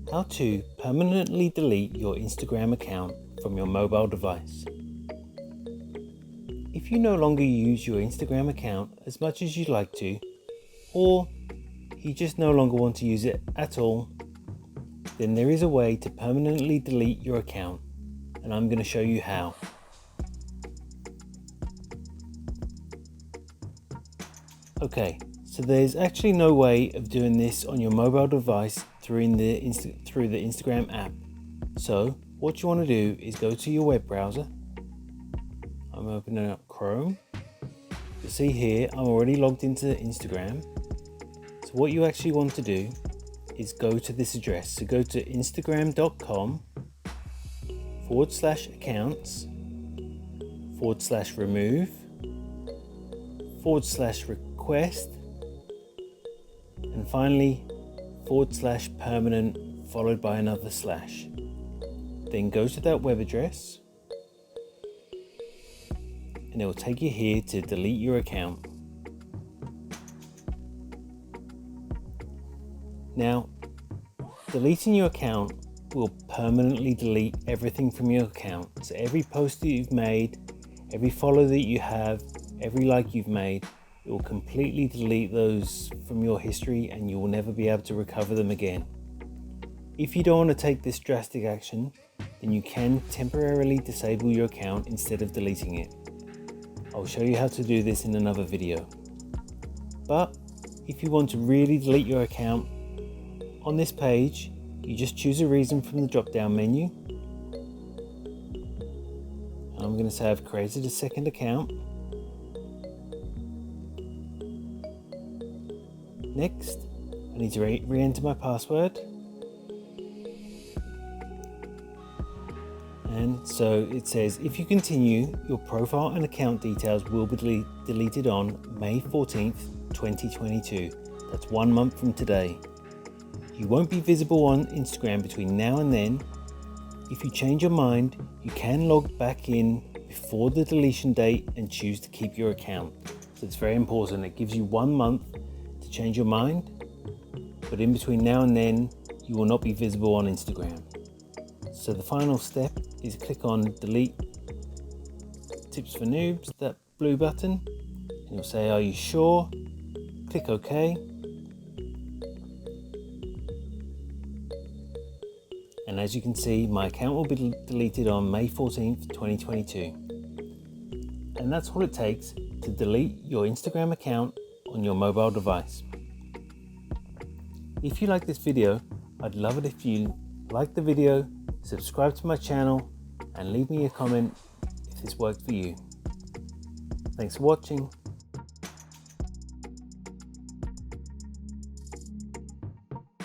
How to permanently delete your Instagram account from your mobile device. If you no longer use your Instagram account as much as you'd like to, or you just no longer want to use it at all, then there is a way to permanently delete your account, and I'm going to show you how. Okay, so there's actually no way of doing this on your mobile device through the Instagram app. So what you want to do is go to your web browser. I'm opening up Chrome. You'll see here I'm already logged into Instagram. So what you actually want to do is go to this address. So go to instagram.com/accounts/remove/request and finally /permanent followed by another slash. Then go to that web address and it will take you here to delete your account. Now, deleting your account will permanently delete everything from your account. So every post that you've made, every follow that you have, every like you've made, it will completely delete those from your history and you will never be able to recover them again. If you don't want to take this drastic action, then you can temporarily disable your account instead of deleting it. I'll show you how to do this in another video. But if you want to really delete your account, on this page, you just choose a reason from the drop-down menu. I'm going to say I've created a second account. Next, I need to re-enter my password. And so it says, if you continue, your profile and account details will be deleted on May 14th, 2022. That's 1 month from today. You won't be visible on Instagram between now and then. If you change your mind, you can log back in before the deletion date and choose to keep your account. So it's very important. It gives you 1 month to change your mind, but in between now and then, you will not be visible on Instagram. So the final step is click on delete tips for noobs, that blue button, and it'll say, are you sure? Click OK. And as you can see, my account will be deleted on May 14th, 2022. And that's all it takes to delete your Instagram account on your mobile device. If you like this video, I'd love it if you like the video, subscribe to my channel, and leave me a comment if this worked for you. Thanks for watching.